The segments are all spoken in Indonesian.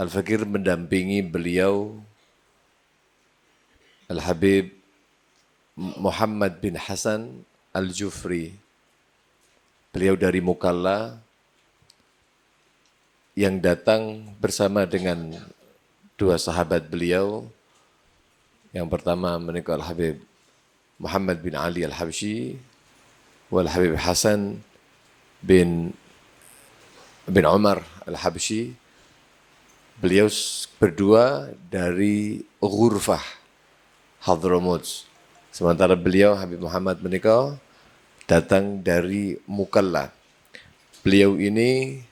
Al-Fakir mendampingi beliau Al-Habib Muhammad bin Hasan Al-Jufri. Beliau dari Mukalla yang datang bersama dengan dua sahabat beliau. Yang pertama menikah Al-Habib Muhammad bin Ali Al-Habsyi wal Habib Hasan bin Umar Al-Habsyi. Beliau berdua dari Ghurfah Hadramaut. Sementara beliau Habib Muhammad menikah datang dari Mukalla. Beliau ini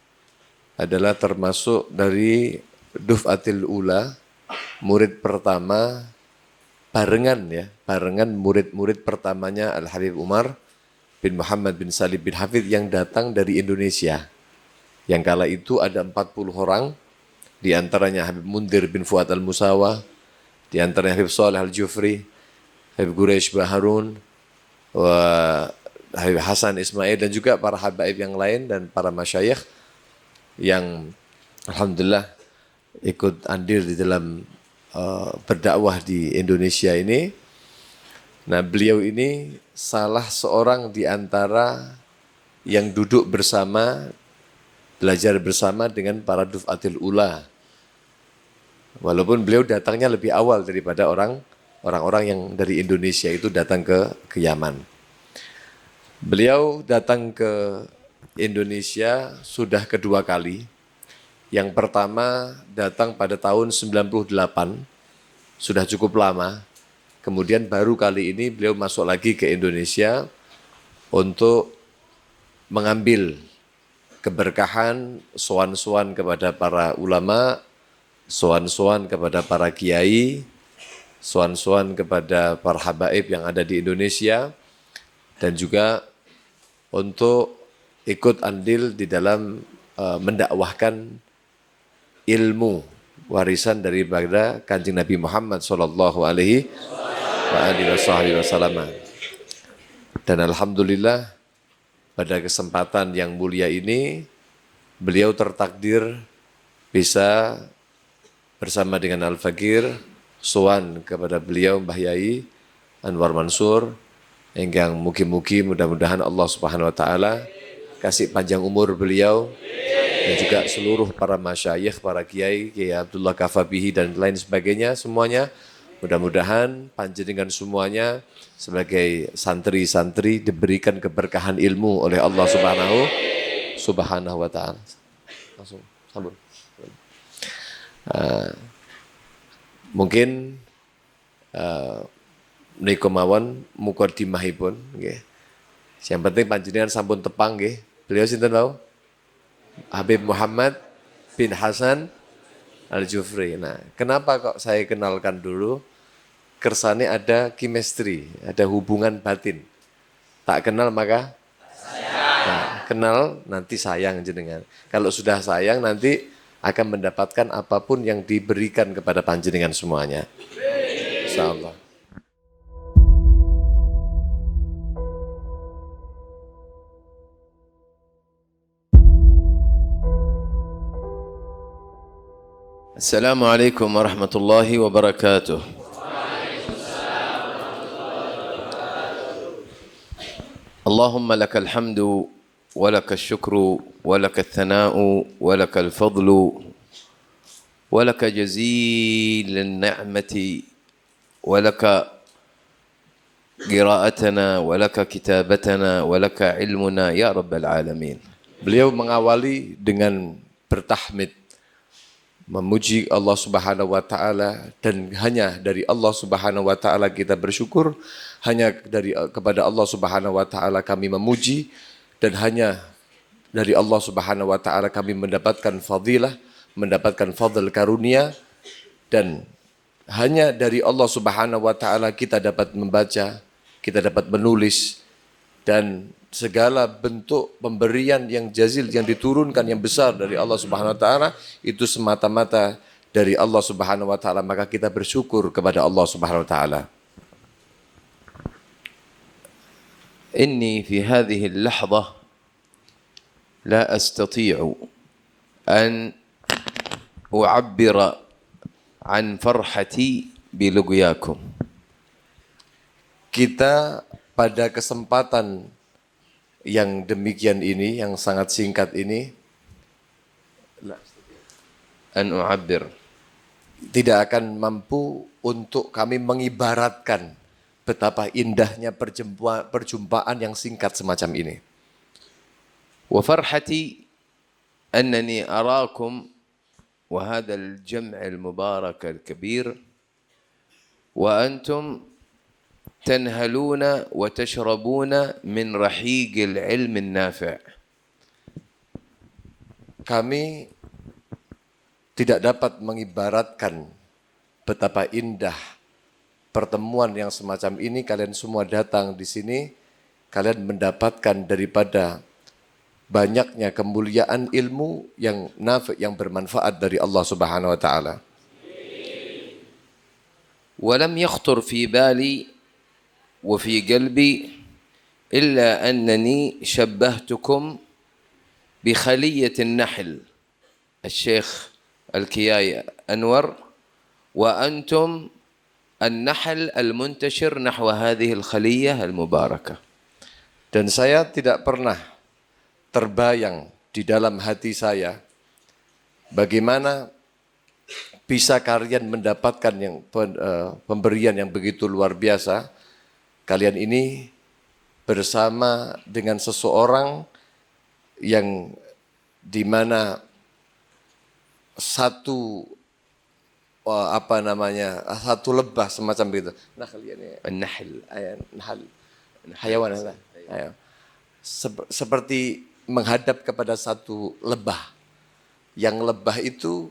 adalah termasuk dari Duf'atil Ula, murid pertama barengan murid-murid pertamanya Al-Habib Umar bin Muhammad bin Salim bin Hafid yang datang dari Indonesia. Yang kala itu ada 40 orang, di antaranya Habib Mundir bin Fuad Al-Musawa, di antaranya Habib Saleh Al-Jufri, Habib Quraish Baharun, Habib Hasan Ismail, dan juga para habaib yang lain dan para masyayikh yang alhamdulillah ikut andil di dalam berdakwah di Indonesia ini. Nah, beliau ini salah seorang di antara yang duduk bersama, belajar bersama dengan para Duf'atil Ula. Walaupun beliau datangnya lebih awal daripada orang-orang yang dari Indonesia itu datang ke Yaman. Beliau datang ke Indonesia sudah kedua kali. Yang pertama datang pada tahun 98, sudah cukup lama. Kemudian baru kali ini beliau masuk lagi ke Indonesia untuk mengambil keberkahan, sowan-sowan kepada para ulama, sowan-sowan kepada para kiai, sowan-sowan kepada para habaib yang ada di Indonesia, dan juga untuk ikut andil di dalam mendakwahkan ilmu warisan daripada Kanjeng Nabi Muhammad sallallahu alaihi wasallam. Dan alhamdulillah pada kesempatan yang mulia ini beliau tertakdir bisa bersama dengan Al-Fakir sowan kepada beliau Mbah Yai Anwar Mansur, yang mugi-mugi mudah-mudahan Allah Subhanahu wa taala kasih panjang umur beliau dan juga seluruh para masyayikh, para kiai, Kiai Abdullah Kafabihi dan lain sebagainya semuanya. Mudah-mudahan panjenengan semuanya sebagai santri-santri diberikan keberkahan ilmu oleh Allah Subhanahu wa taala. Langsung sambung. Mungkin menika mawon mukadimahipun nggih. Yang penting panjenengan sampun tepang nggih. Beliau sinten wau? Habib Muhammad bin Hasan Al-Jufri. Nah, kenapa kok saya kenalkan dulu? Kersane ada chemistry, ada hubungan batin. Tak kenal maka sayang. Nah, kenal nanti sayang jenengan. Kalau sudah sayang nanti akan mendapatkan apapun yang diberikan kepada panjenengan semuanya. Insyaallah. Assalamualaikum warahmatullahi wabarakatuh. Allahumma lakal hamdu wa lakal syukru wa lakal thana'u wa lakal fadlu wa lakal jazilan ni'mati wa lakal qira'atana wa lakal kitabatana wa lakal ilmuna ya rabbal alamin. Beliau mengawali dengan bertahmid, memuji Allah Subhanahu wa taala, dan hanya dari Allah Subhanahu wa taala kita bersyukur, hanya kepada Allah Subhanahu wa taala kami memuji, dan hanya dari Allah Subhanahu wa taala kami mendapatkan fadilah, mendapatkan fadl karunia, dan hanya dari Allah Subhanahu wa taala kita dapat membaca, kita dapat menulis, dan segala bentuk pemberian yang jazil, yang diturunkan, yang besar dari Allah Subhanahu wa taala itu semata-mata dari Allah Subhanahu wa taala, maka kita bersyukur kepada Allah Subhanahu wa taala. Inni fi hadhihi al-lahdhah la astati'u an أعبر عن فرحتي بلقياكم. Kita pada kesempatan yang demikian ini, yang sangat singkat ini, an u'abbir, tidak akan mampu untuk kami mengibaratkan betapa indahnya perjumpaan yang singkat semacam ini. Wa farhati annani arakum wa hadha al-jam' al-mubarak al-kabir wa antum تنهلون وتشربون من رحيق العلم النافع. Kami tidak dapat mengibaratkan betapa indah pertemuan yang semacam ini. Kalian semua datang di sini, kalian mendapatkan daripada banyaknya kemuliaan ilmu yang nafi', yang bermanfaat dari Allah Subhanahu wa taala. Walam yakhtur fi bali وفي قلبي إلا أنني شبهتكم بخلية النحل الشيخ الكياي أنور وأنتم النحل المنتشر نحو هذه الخلية المباركة. Dan saya tidak pernah terbayang di dalam hati saya bagaimana bisa kalian mendapatkan yang pemberian yang begitu luar biasa. Kalian ini bersama dengan seseorang yang di mana satu satu lebah semacam itu. Nahl, hayawan. Seperti menghadap kepada satu lebah. Yang lebah itu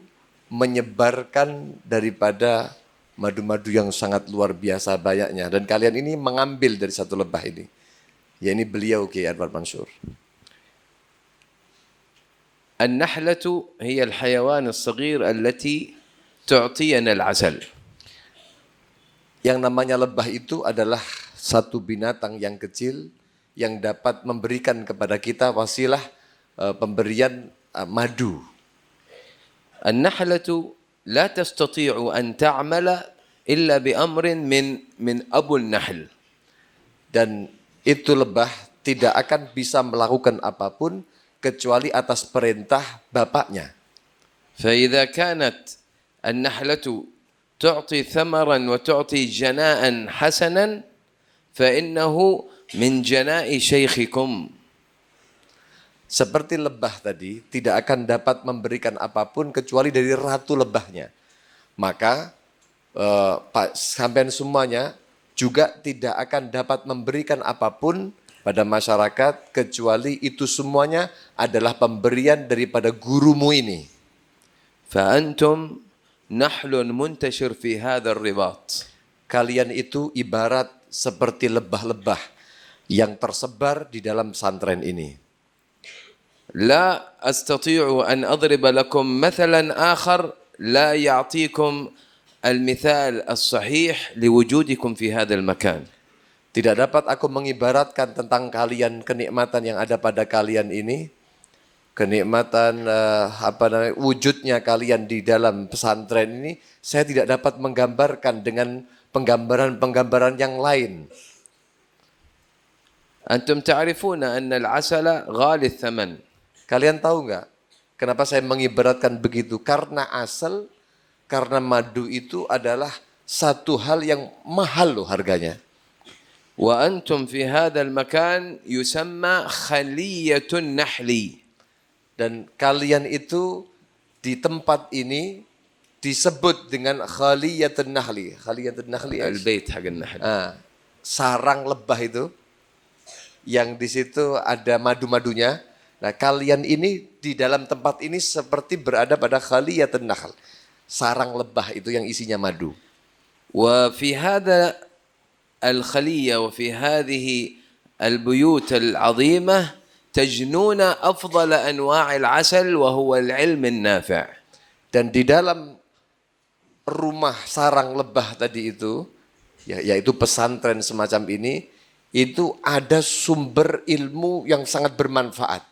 menyebarkan daripada madu-madu yang sangat luar biasa banyaknya. Dan kalian ini mengambil dari satu lebah ini. Ya, ini beliau Kiai Anwar Mansur. An-nahlatu hiya al-hayawan as-saghir allati tu'tiyana al-'asal. Yang namanya lebah itu adalah satu binatang yang kecil yang dapat memberikan kepada kita wasilah pemberian madu. An-nahlatu لا تستطيع أن تعمل إلا بأمر من أبو النحل. Dan itu lebah tidak akan bisa melakukan apapun kecuali atas perintah bapaknya. فإذا كانت النحلة تعطي ثمرا وتعطي جناء حسنا فإنه من جناء شيخكم. Seperti lebah tadi tidak akan dapat memberikan apapun kecuali dari ratu lebahnya. Maka sampean semuanya juga tidak akan dapat memberikan apapun pada masyarakat kecuali itu semuanya adalah pemberian daripada gurumu ini. Fa'antum nahlun muntashir fi hadzal ribat. Kalian itu ibarat seperti lebah-lebah yang tersebar di dalam pesantren ini. لا أستطيع أن أضرب لكم مثلا آخر لا يعطيكم المثال الصحيح لوجودكم في هذا المكان. Tidak dapat aku mengibaratkan tentang kalian kenikmatan yang ada pada kalian ini, kenikmatan wujudnya kalian di dalam pesantren ini, saya tidak dapat menggambarkan dengan penggambaran-penggambaran yang lain. Antum ta'rifuna anna al-'asala ghali ats-tsaman. Kalian tahu enggak kenapa saya mengibaratkan begitu? Karena karena madu itu adalah satu hal yang mahal loh harganya. Wa antum fi hadzal makan yusamma khaliyatun nahli. Dan kalian itu di tempat ini disebut dengan khaliyatun nahli. Khaliyatun nahli al-bait haqan nahl. Sarang lebah itu yang di situ ada madu-madunya. Nah, kalian ini di dalam tempat ini seperti berada pada khaliyatun nahl, sarang lebah itu yang isinya madu. Wa fi hadha al-khaliyah wa fi hadhihi al-buyut al-'azimah tajnuna afdal anwa' al-'asal wa huwa al-'ilm an-nafi'. Dan di dalam rumah sarang lebah tadi itu, yaitu pesantren semacam ini, itu ada sumber ilmu yang sangat bermanfaat.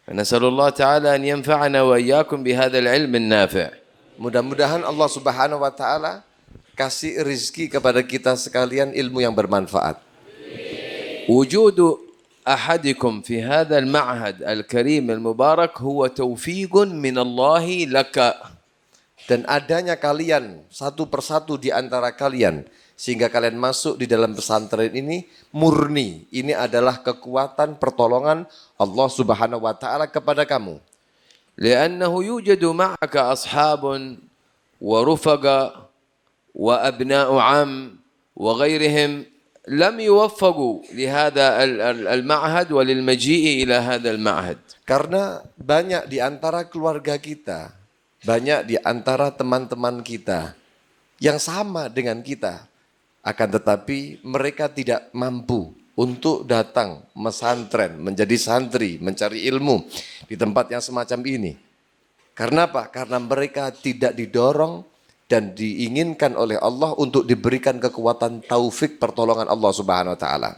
نسأل الله تعالى أن ينفعنا وإياكم بهذا العلم النافع. Mudah-mudahan Allah Subhanahu wa taala kasih rizki kepada kita sekalian ilmu yang bermanfaat. وجود أحدكم في هذا المعهد الكريم المبارك هو توفيق من الله لك. Dan adanya kalian satu persatu di antara kalian sehingga kalian masuk di dalam pesantren ini murni. Ini adalah kekuatan pertolongan Allah Subhanahu wa taala kepada kamu. لأنه يوجد معك أصحاب ورفقاء وأبناء عم وغيرهم لم يوفقوا لهذا المعهد وللمجيء إلى هذا المعهد. Karena banyak di antara keluarga kita, banyak di antara teman-teman kita yang sama dengan kita, akan tetapi mereka tidak mampu untuk datang mesantren, menjadi santri, mencari ilmu di tempat yang semacam ini. Karena apa? Karena mereka tidak didorong dan diinginkan oleh Allah untuk diberikan kekuatan taufik pertolongan Allah Subhanahu wa taala.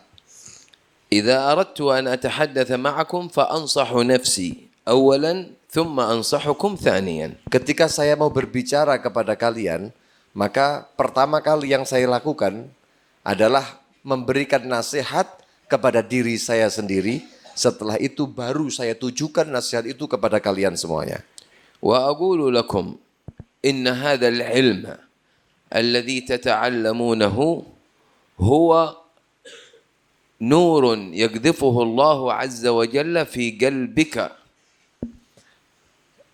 إذا أردت أن أتحدث معكم فأنصح نفسي أولا ثم أنصحكم ثانيا. Ketika saya mau berbicara kepada kalian, maka pertama kali yang saya lakukan adalah memberikan nasihat kepada diri saya sendiri. Setelah itu baru saya tujukan nasihat itu kepada kalian semuanya. وأقول لكم إن هذا العلم الذي تتعلمونه هو نور يقذفه الله عز وجل في قلبك.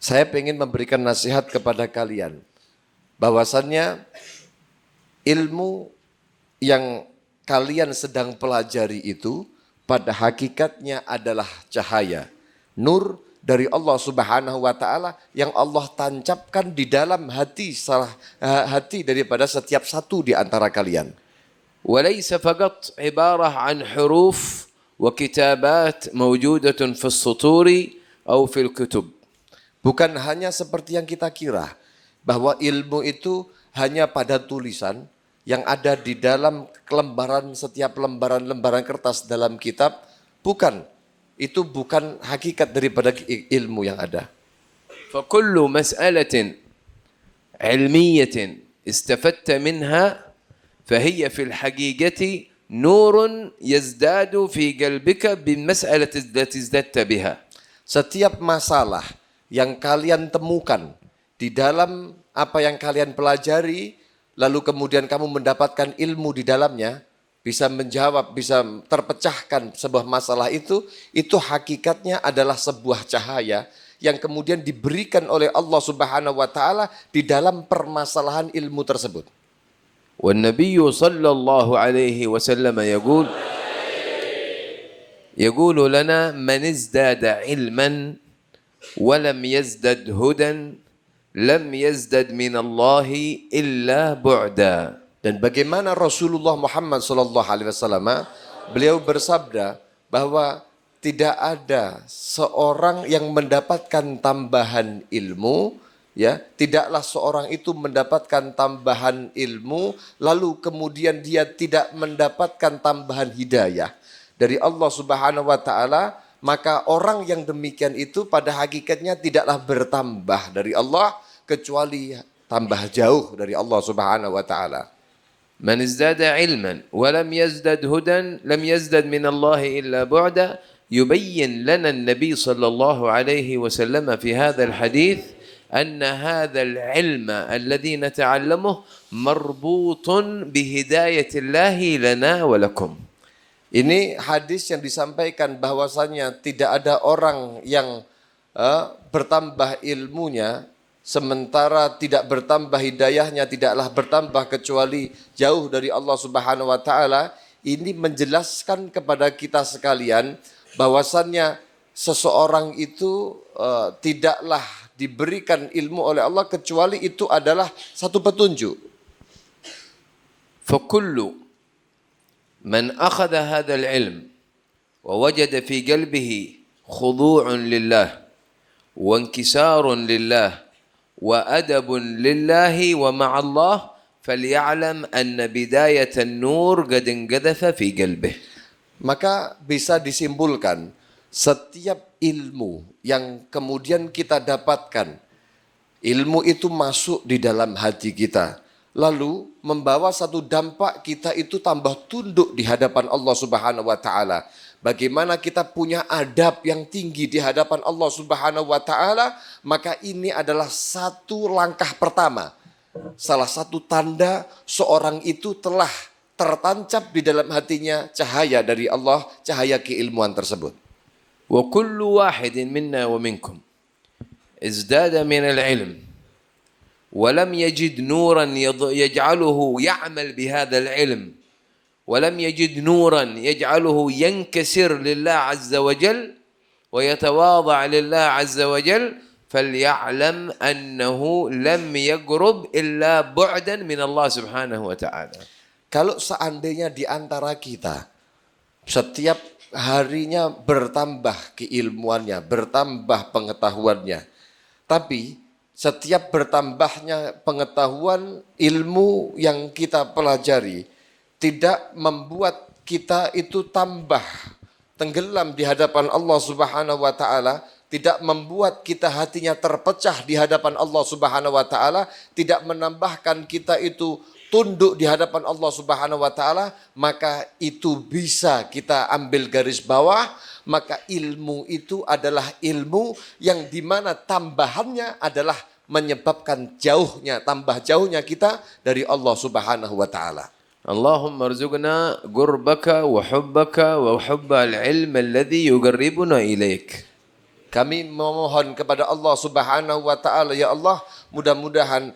Saya ingin memberikan nasihat kepada kalian bahwasannya ilmu yang kalian sedang pelajari itu pada hakikatnya adalah cahaya, nur dari Allah Subhanahu wa taala yang Allah tancapkan di dalam hati daripada setiap satu di antara kalian. وليس فقط عبارة عن حروف وكتابات موجودة في السطور أو في الكتب. Bukan hanya seperti yang kita kira bahwa ilmu itu hanya pada tulisan yang ada di dalam setiap lembaran kertas dalam kitab. Bukan, itu bukan hakikat daripada ilmu yang ada. فكل مسألة علمية استفدت منها فهي في الحقيقة نور يزداد في قلبك بالمسألة التي ازددت بها. Setiap masalah yang kalian temukan di dalam apa yang kalian pelajari, lalu kemudian kamu mendapatkan ilmu di dalamnya, bisa menjawab, bisa terpecahkan sebuah masalah itu hakikatnya adalah sebuah cahaya yang kemudian diberikan oleh Allah Subhanahu wa taala di dalam permasalahan ilmu tersebut. والنبي صلى الله عليه وسلم يقول لنا من ازداد علما ولم يزدد هدى لم يزدد من الله إلا بعدا. Dan bagaimana Rasulullah Muhammad SAW, beliau bersabda bahwa tidak ada seorang yang mendapatkan tambahan ilmu, ya, tidaklah seorang itu mendapatkan tambahan ilmu lalu kemudian dia tidak mendapatkan tambahan hidayah dari Allah Subhanahu wa taala, maka orang yang demikian itu pada hakikatnya tidaklah bertambah dari Allah kecuali tambah jauh dari Allah Subhanahu wa taala. من ازداد علما ولم يزدد هدى لم يزدد من الله إلا بعدا. يبين لنا النبي صلى الله عليه وسلم في هذا الحديث أن هذا العلم الذي نتعلمه مربوط بهداية الله لنا ولكم. Ini hadis yang disampaikan bahwasannya tidak ada orang yang bertambah ilmunya sementara tidak bertambah hidayahnya, tidaklah bertambah kecuali jauh dari Allah Subhanahu wa taala. Ini menjelaskan kepada kita sekalian bahwasannya seseorang itu tidaklah diberikan ilmu oleh Allah kecuali itu adalah satu petunjuk. فكل من أخذ هذا العلم ووجد في قلبه خضوع لله وانكسار لله وأدب لله ومع الله فليعلم أن بداية النور قد انقذف في قلبه. Maka bisa disimpulkan setiap ilmu yang kemudian kita dapatkan Ilmu itu masuk di dalam hati kita. Lalu membawa satu dampak kita itu tambah tunduk di hadapan Allah Subhanahu wa taala. Bagaimana kita punya adab yang tinggi di hadapan Allah Subhanahu wa taala, maka ini adalah satu langkah pertama. Salah satu tanda seorang itu telah tertancap di dalam hatinya cahaya dari Allah, cahaya keilmuan tersebut. وكل واحد منا ومنكم ازداد من العلم ولم يجد نورا يجعله يعمل بهذا العلم ولم يجد نورا يجعله ينكسر لله عز وجل ويتواضع لله عز وجل فليعلم أنه لم يقرب إلا بعدا من الله سبحانه وتعالى. Kalau seandainya di antara kita setiap harinya bertambah keilmuannya, bertambah pengetahuannya, tapi setiap bertambahnya pengetahuan ilmu yang kita pelajari tidak membuat kita itu tambah tenggelam di hadapan Allah Subhanahu wa taala, tidak membuat kita hatinya terpecah di hadapan Allah Subhanahu wa taala, tidak menambahkan kita itu tunduk di hadapan Allah Subhanahu wa taala, maka itu bisa kita ambil garis bawah, maka ilmu itu adalah ilmu yang dimana tambahannya adalah menyebabkan tambah jauhnya kita dari Allah Subhanahu wa taala. اللهم ارزقنا قربك وحبك وحب العلم الذي يقربنا إليك. Kami memohon kepada Allah Subhanahu wa taala, ya Allah, mudah-mudahan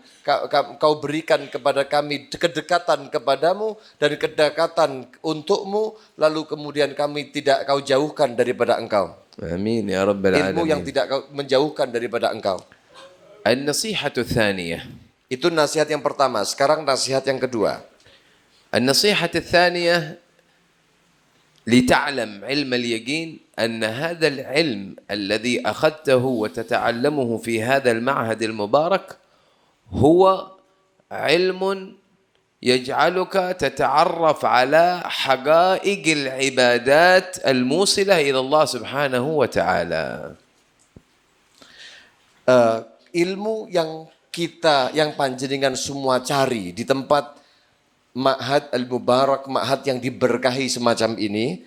Kau berikan kepada kami kedekatan kepadamu dan kedekatan untukmu, lalu kemudian kami tidak Kau jauhkan daripada Engkau. آمين يا رب العالمين. Ilmu yang tidak Kau menjauhkan daripada Engkau. النصيحة الثانية. Itu nasihat yang pertama. Sekarang nasihat yang kedua. النصيحة الثانية لتعلم علم اليقين أن هذا العلم الذي أخذته وتتعلمه في هذا المعهد المبارك هو علم يجعلك تتعرف على حقائق العبادات الموصلة إلى الله سبحانه وتعالى. Ilmu yang panjenengan semua cari di tempat Ma'had Al-Mubarak, Ma'had yang diberkahi semacam ini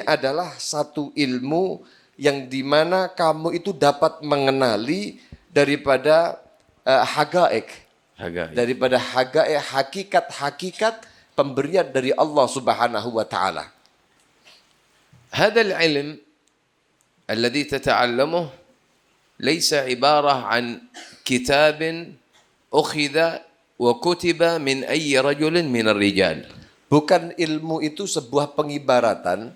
adalah satu ilmu yang dimana kamu itu dapat mengenali daripada daripada hakikat pemberian dari Allah Subhanahu wa taala. هذا العلم الذي تتعلمه ليس عبارة عن كتاب أخذ وكتب من أي رجل من الرجال. Bukan ilmu itu sebuah pengibaratan,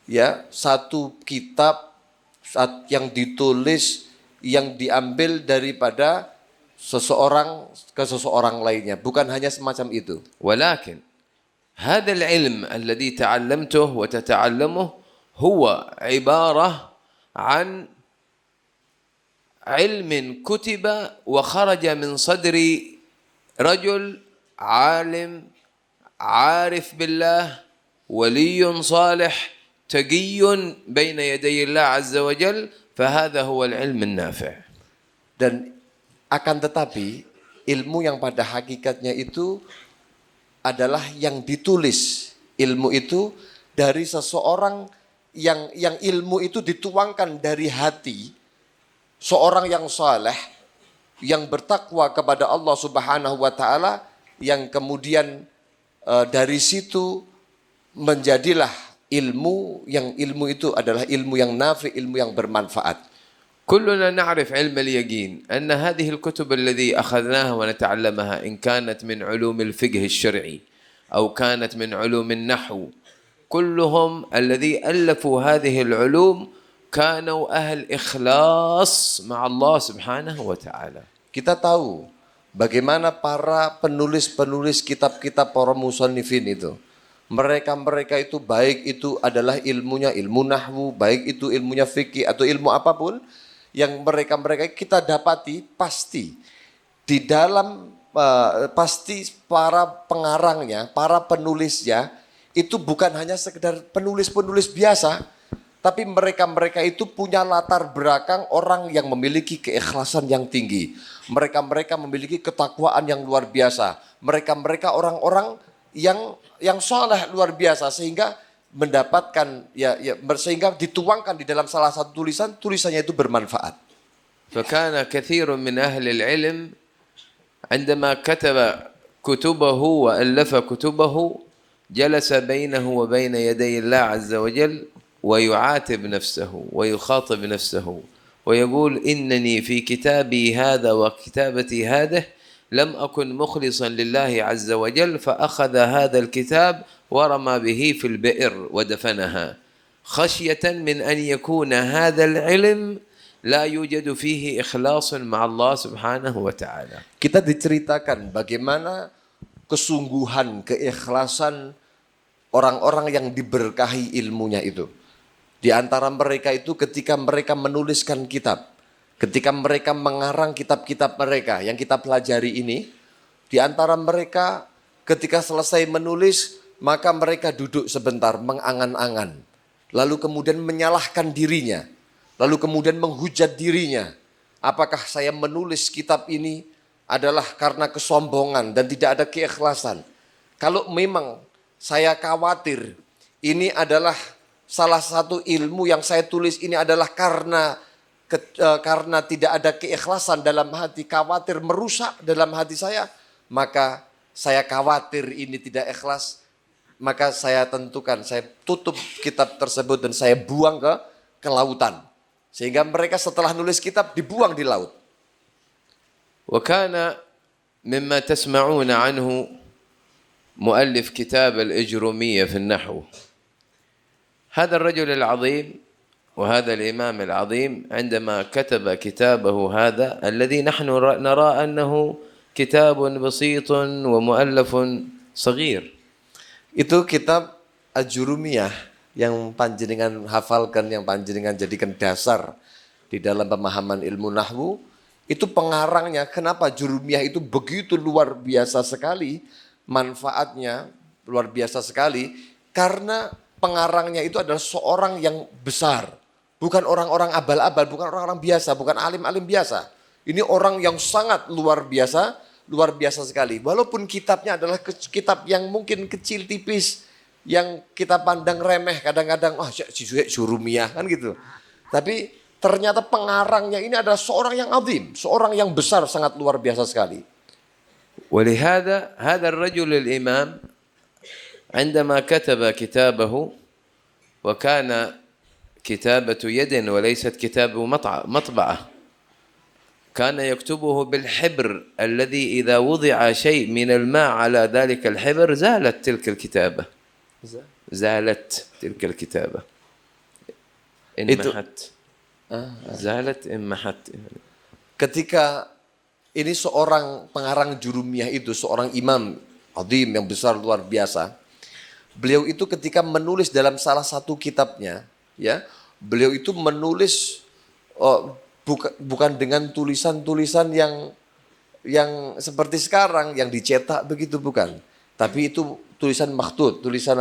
ya, satu kitab yang ditulis yang diambil daripada seseorang ke seseorang lainnya, bukan hanya semacam itu. ولكن هذا العلم الذي تعلمته وتتعلمه هو عبارة عن علم كتب وخرج من صدر رجل عالم عارف بالله ولي صالح تقي بين يدي الله عز وجل فهذا هو العلم النافع. Dan akan tetapi ilmu yang pada hakikatnya itu adalah yang ditulis. Ilmu itu dari seseorang yang ilmu itu dituangkan dari hati seorang yang saleh, yang bertakwa kepada Allah Subhanahu wa taala, yang kemudian dari situ menjadilah ilmu itu adalah ilmu yang nafi, ilmu yang bermanfaat. كلنا نعرف علم اليقين أن هذه الكتب التي أخذناها ونتعلمها إن كانت من علوم الفقه الشرعي أو كانت من علوم النحو، كلهم الذي ألفوا هذه العلوم كانوا أهل إخلاص مع الله سبحانه وتعالى. Kita tahu bagaimana para penulis-penulis kitab-kitab para musannifin itu. Mereka itu baik itu adalah ilmunya ilmu nahwu, baik itu ilmunya fikih atau ilmu apapun yang mereka kita dapati pasti di dalam pasti para pengarangnya, para penulisnya itu bukan hanya sekedar penulis-penulis biasa, Tapi mereka-mereka itu punya latar belakang orang yang memiliki keikhlasan yang tinggi. Mereka-mereka memiliki ketakwaan yang luar biasa. Mereka-mereka orang-orang yang soleh luar biasa sehingga mendapatkan sehingga dituangkan di dalam salah satu tulisannya itu bermanfaat. فكان كثير من أهل العلم عندما كتب كتبه وألف كتبه جلس بينه وبين يدي الله عز وجل ويعاتب نفسه ويخاطب نفسه ويقول إنني في كتابي هذا وكتابتي هذه لم أكن مخلصا لله عز وجل فأخذ هذا الكتاب ورمى به في البئر ودفنها خشية من أن يكون هذا العلم لا يوجد فيه إخلاص مع الله سبحانه وتعالى. Kita diceritakan bagaimana kesungguhan, keikhlasan orang-orang yang diberkahi ilmunya itu. Di antara mereka itu ketika mereka menuliskan kitab, ketika mereka mengarang kitab-kitab mereka yang kita pelajari ini, di antara mereka ketika selesai menulis, maka mereka duduk sebentar mengangan-angan. Lalu kemudian menyalahkan dirinya. Lalu kemudian menghujat dirinya. Apakah saya menulis kitab ini adalah karena kesombongan dan tidak ada keikhlasan? Kalau memang saya khawatir ini adalah salah satu ilmu yang saya tulis ini adalah karena tidak ada keikhlasan dalam hati, khawatir merusak dalam hati saya, maka saya khawatir ini tidak ikhlas, maka saya tentukan, saya tutup kitab tersebut dan saya buang ke lautan. Sehingga mereka setelah nulis kitab dibuang di laut. وكان مما تسمعون عنه مؤلف كتاب الإجرومية في النحو. هذا الرجل العظيم وهذا الإمام العظيم عندما كتب كتابه هذا الذي نحن نرى أنه كتاب بسيط ومؤلف صغير. Itu kitab Al-Jurumiyah yang panjenengan hafalkan, yang panjenengan jadikan dasar di dalam pemahaman ilmu nahwu. Itu pengarangnya, kenapa Jurumiyah itu begitu luar biasa sekali, manfaatnya luar biasa sekali, karena pengarangnya itu adalah seorang yang besar. Bukan orang-orang abal-abal, bukan orang-orang biasa, bukan alim-alim biasa. Ini orang yang sangat luar biasa sekali. Walaupun kitabnya adalah kitab yang mungkin kecil, tipis, yang kita pandang remeh kadang-kadang, Jurumiyah kan gitu. Tapi ternyata pengarangnya ini adalah seorang yang azim, seorang yang besar, sangat luar biasa sekali. ولهذا هذا الرجل الإمام عندما كتب كتابه وكان كتابة يد وليست كتاب مطبعة كان يكتبه بالحبر الذي إذا وضع شيء من الماء على ذلك الحبر زالت تلك الكتابة انمحت زالت انمحت. Ketika ini seorang pengarang Jurumiyah itu, seorang imam azim yang besar luar biasa. Beliau itu ketika menulis dalam salah satu kitabnya, ya, beliau itu menulis bukan dengan tulisan-tulisan yang seperti sekarang yang dicetak begitu, bukan. Tapi itu tulisan makhtut, tulisan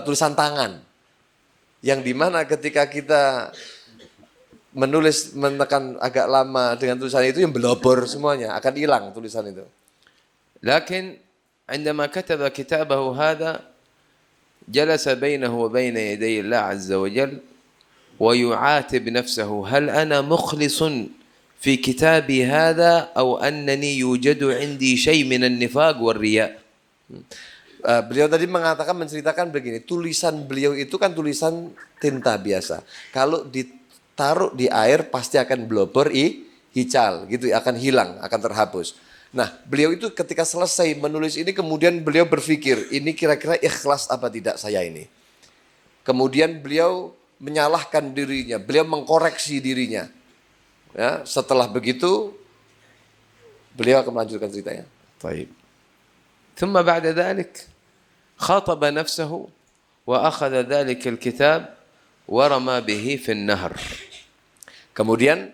tulisan tangan. Yang dimana ketika kita menekan agak lama dengan tulisan itu yang belobor semuanya, akan hilang tulisan itu. لكن عندما كتب كتابه هذا جلس بينه وبين يدي الله عز وجل ويعاتب نفسه هل أنا مخلص في كتابي هذا أو أنني يوجد عندي شيء من النفاق والرياء. Beliau tadi menceritakan begini, tulisan beliau itu kan tulisan tinta biasa. Kalau ditaruh di air pasti akan blobor, hical gitu, akan hilang, akan terhapus. Nah, beliau itu ketika selesai menulis ini kemudian beliau berpikir, ini kira-kira ikhlas apa tidak saya ini. Kemudian beliau menyalahkan dirinya, beliau mengkoreksi dirinya. Ya, setelah begitu beliau akan melanjutkan ceritanya. طيب. ثم بعد ذلك خاطب نفسه وأخذ ذلك الكتاب ورمى به في النهر. Kemudian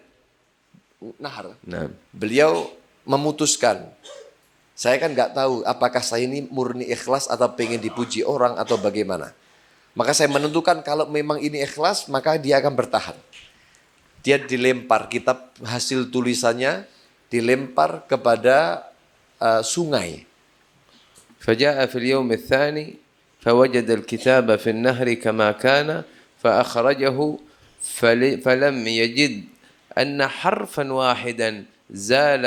beliau memutuskan, saya kan nggak tahu apakah saya ini murni ikhlas atau pengen dipuji orang atau bagaimana. Maka saya menentukan kalau memang ini ikhlas, maka dia akan bertahan. Dia dilempar kitab hasil tulisannya, dilempar kepada sungai. فجاء في اليوم الثاني فوجد الكتاب في النهر كما كان فأخرجه فلم يجد أن حرفا واحدا زال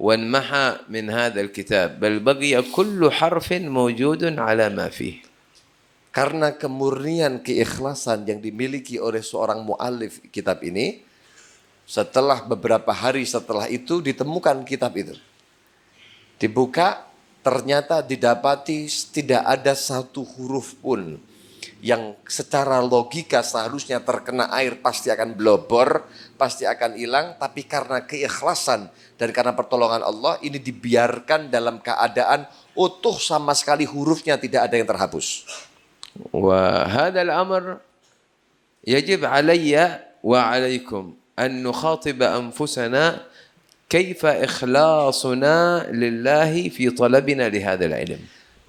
وانمحى من هذا الكتاب بل بقي كل حرف موجود على ما فيه. Karena kemurnian keikhlasan yang dimiliki oleh seorang mu'alif kitab ini, setelah beberapa hari setelah itu ditemukan kitab itu. Dibuka, ternyata didapati tidak ada satu huruf pun yang secara logika seharusnya terkena air pasti akan blobor, pasti akan hilang, tapi karena keikhlasan dan karena pertolongan Allah ini dibiarkan dalam keadaan utuh sama sekali hurufnya tidak ada yang terhapus. وهذا الأمر يجب علي وعليكم أن نخاطب أنفسنا كيف إخلاصنا لله في طلبنا لهذا العلم.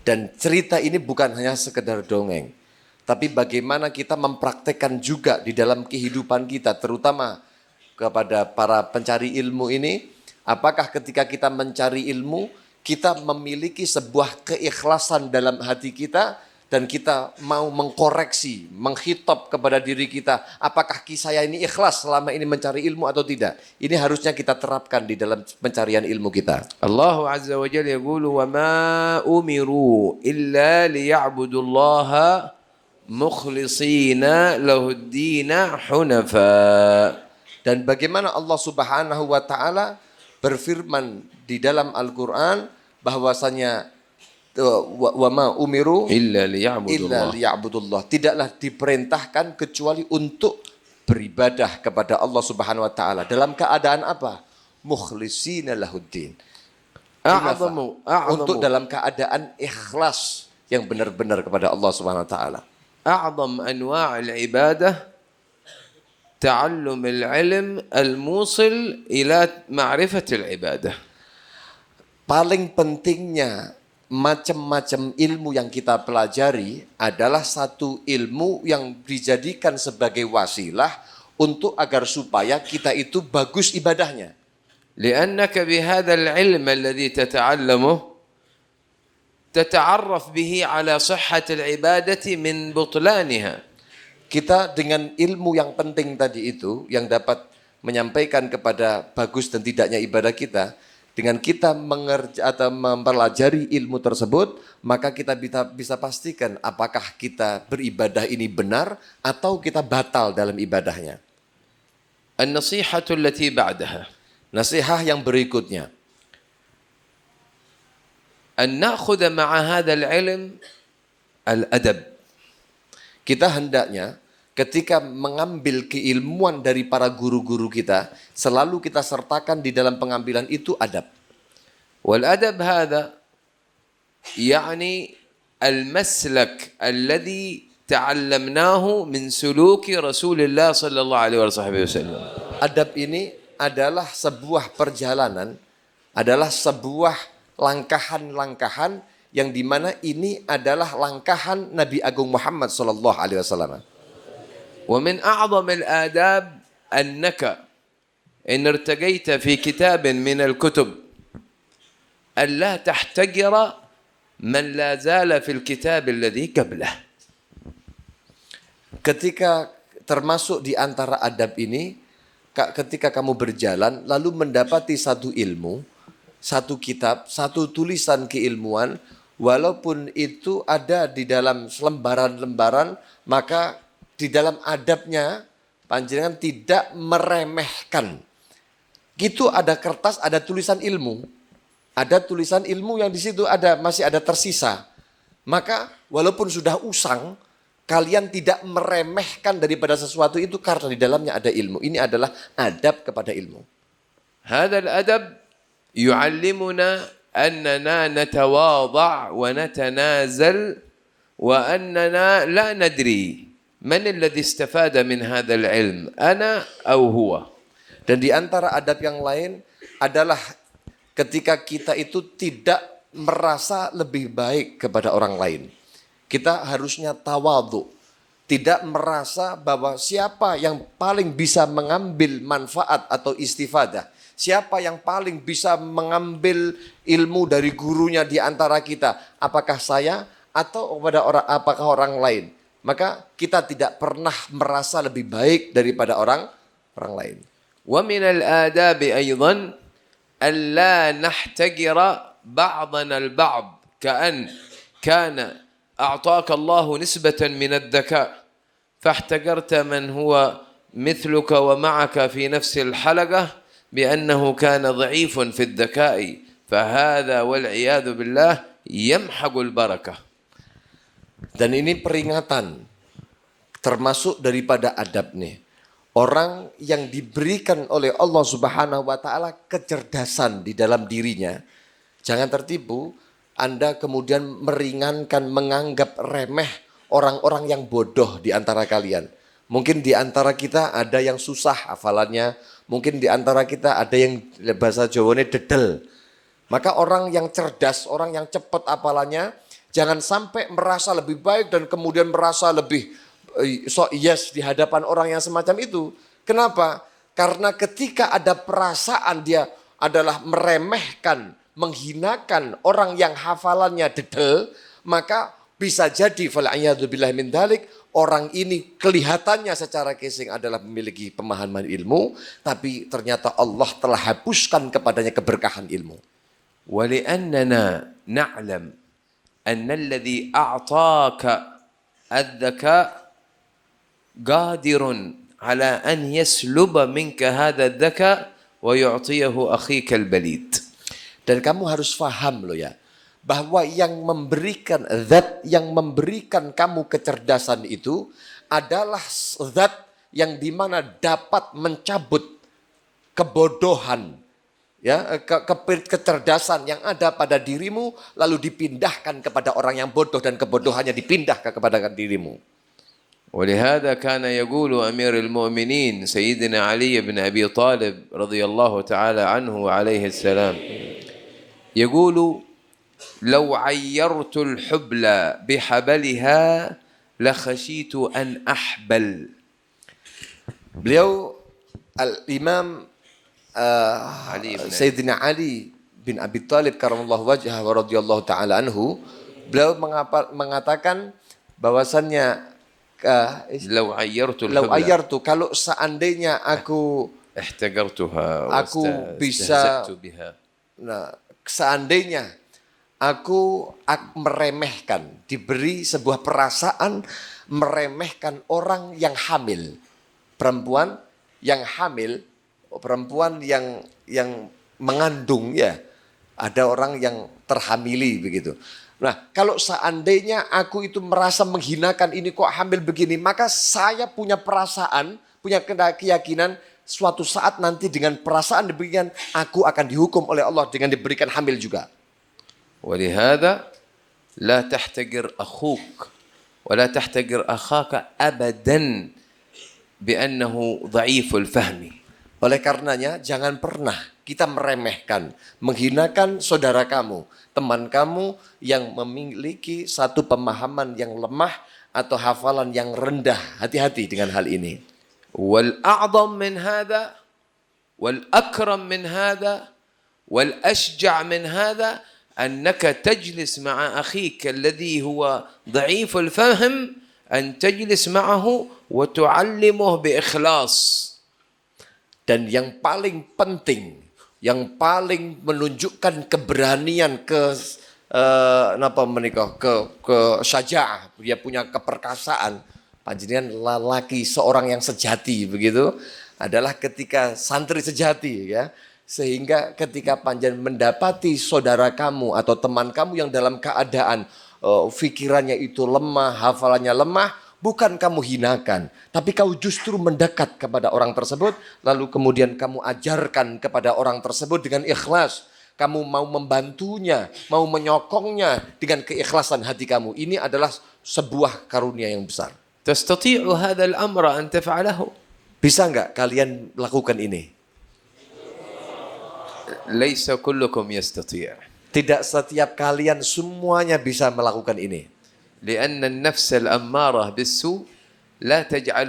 Dan cerita ini bukan hanya sekedar dongeng, tapi bagaimana kita mempraktekkan juga di dalam kehidupan kita, terutama kepada para pencari ilmu ini. Apakah ketika kita mencari ilmu, kita memiliki sebuah keikhlasan dalam hati kita, dan kita mau mengkoreksi, menghitab kepada diri kita, apakah saya ini ikhlas selama ini mencari ilmu atau tidak? Ini harusnya kita terapkan di dalam pencarian ilmu kita. Allah Azza wa Jalla yaqulu wa ma umiru illa liya'budu Allah mukhlishina lahud-din hunafa. Dan bagaimana Allah Subhanahu wa taala berfirman di dalam Al-Qur'an bahwasanya wa ma umiru illa liya'budullah. Tidaklah diperintahkan kecuali untuk beribadah kepada Allah Subhanahu wa taala. Dalam keadaan apa? Mukhlishina lahuddin. Untuk dalam keadaan ikhlas yang benar-benar kepada Allah Subhanahu wa taala. A'zam anwa' al-ibadah ta'allum al-ilm al-musil ila ma'rifat al-ibadah. Paling pentingnya macam-macam ilmu yang kita pelajari adalah satu ilmu yang dijadikan sebagai wasilah untuk agar supaya kita itu bagus ibadahnya. لأنك بهذا العلم الذي تتعلمه تتعرف به على صحة العبادة من بطلانها. Kita dengan ilmu yang penting tadi itu yang dapat menyampaikan kepada bagus dan tidaknya ibadah kita. Dengan kita atau mempelajari ilmu tersebut, maka kita bisa pastikan apakah kita beribadah ini benar atau kita batal dalam ibadahnya. An-nasihatu allati ba'daha. Nasihat yang berikutnya. An na'khudha ma'a hadzal ilm al-adab. Kita hendaknya ketika mengambil keilmuan dari para guru-guru kita, selalu kita sertakan di dalam pengambilan itu adab. Wal adab hadha yani al-maslak alladhi ta'allamnahu min suluki Rasulullah sallallahu alaihi wasallam. Adab ini adalah sebuah perjalanan, adalah sebuah langkahan-langkahan yang dimana ini adalah langkahan Nabi Agung Muhammad sallallahu alaihi wasallam. ومن أعظم الآداب أنك إن ارتقيت في كتاب من الكتب ألا تحتقر من لا زال في الكتاب الذي قبله. Ketika termasuk di antara adab ini, ketika kamu berjalan lalu mendapati satu ilmu, satu kitab, satu tulisan keilmuan, walaupun itu ada di dalam lembaran-lembaran, maka di dalam adabnya panjenengan tidak meremehkan. Gitu ada kertas, ada tulisan ilmu. Ada tulisan ilmu yang di situ masih ada tersisa. Maka walaupun sudah usang, kalian tidak meremehkan daripada sesuatu itu karena di dalamnya ada ilmu. Ini adalah adab kepada ilmu. هذا الأدب يعلمنا أننا نتواضع ونتنازل وأننا لا ندري من الذي استفاد من هذا العلم أنا أو هو. Dan di antara adab yang lain adalah ketika kita itu tidak merasa lebih baik kepada orang lain. Kita harusnya tawadhu. tidak merasa bahwa siapa yang paling bisa mengambil manfaat atau istifadah, siapa yang paling bisa mengambil ilmu dari gurunya di antara kita, apakah saya atau apakah orang lain. Maka kita tidak pernah merasa lebih baik daripada orang lain. ومن الآداب أيضا ألا نحتقر بعضنا البعض كان أعطاك الله نسبة من الذكاء فاحتقرت من هو مثلك ومعك في نفس الحلقة بأنه كان ضعيف في الذكاء فهذا والعياذ بالله يمحق البركة. Dan ini peringatan termasuk daripada adab nih. Orang yang diberikan oleh Allah Subhanahu wa taala kecerdasan di dalam dirinya, jangan tertipu Anda kemudian meringankan, menganggap remeh orang-orang yang bodoh di antara kalian. Mungkin di antara kita ada yang susah hafalannya, mungkin di antara kita ada yang bahasa Jawanya dedel. Maka orang yang cerdas, orang yang cepat hafalannya, jangan sampai merasa lebih baik dan kemudian merasa lebih yes di hadapan orang yang semacam itu. Kenapa? Karena ketika ada perasaan dia adalah meremehkan, menghinakan orang yang hafalannya dedel, maka bisa jadi fal'iyadzubillah min dzalik, orang ini kelihatannya secara casing adalah memiliki pemahaman ilmu, tapi ternyata Allah telah hapuskan kepadanya keberkahan ilmu. ولأننا نعلم أن الذي أعطاك الذكاء قادر على أن يسلب منك هذا الذكاء ويعطيه أخيك البليد. Dan kamu harus faham loh ya, bahwa yang memberikan, zat yang memberikan kamu kecerdasan itu adalah zat yang dimana dapat mencabut kebodohan, ya, kecerdasan yang ada pada dirimu lalu dipindahkan kepada orang yang bodoh dan kebodohannya dipindahkan kepada dirimu. ولهذا كان يقول أمير المؤمنين سيدنا علي بن أبي طالب رضي الله تعالى عنه وعليه السلام يقول لو عيرت الحبل بحبلها لخشيت أن أحبل. Beliau Al-Imam Sayyidina Ali bin Abi Thalib karamallahu wajhah wa radhiyallahu ta'ala anhu, beliau mengatakan bahwasannya لو عيرت kalau seandainya aku احتقرتها bisa بها. Nah, seandainya aku meremehkan, diberi sebuah perasaan meremehkan orang yang hamil, perempuan yang hamil, perempuan yang mengandung, ya, ada orang yang terhamili begitu. Nah, kalau seandainya aku itu merasa menghinakan, ini kok hamil begini, maka saya punya perasaan, punya keyakinan suatu saat nanti dengan perasaan demikian aku akan dihukum oleh Allah dengan diberikan hamil juga. ولهذا لا تحتقر أخوك ولا تحتقر أخاك أبدا بأنه ضعيف الفهم. Oleh karenanya jangan pernah kita meremehkan, menghinakan saudara kamu, teman kamu yang memiliki satu pemahaman yang lemah atau hafalan yang rendah. Hati-hati dengan hal ini. والأعظم من هذا والأكرم من هذا والأشجع من هذا أنك تجلس مع أخيك الذي هو ضعيف الفهم أن تجلس معه وتعلمه بإخلاص. Dan yang paling penting, yang paling menunjukkan keberanian ke syaja'ah, dia punya keperkasaan, panjenengan lelaki seorang yang sejati begitu, adalah ketika santri sejati, ya. Sehingga ketika panjenengan mendapati saudara kamu atau teman kamu yang dalam keadaan pikirannya itu lemah, hafalannya lemah, bukan kamu hinakan, tapi kau justru mendekat kepada orang tersebut, lalu kemudian kamu ajarkan kepada orang tersebut dengan ikhlas. Kamu mau membantunya, mau menyokongnya dengan keikhlasan hati kamu. Ini adalah sebuah karunia yang besar. تستطيع هذا الأمر أن تفعله؟ Bisa enggak kalian lakukan ini? ليس كلكم يستطيع. Tidak setiap kalian semuanya bisa melakukan ini. لأن النفس الأمارة بالسوء لا تجعل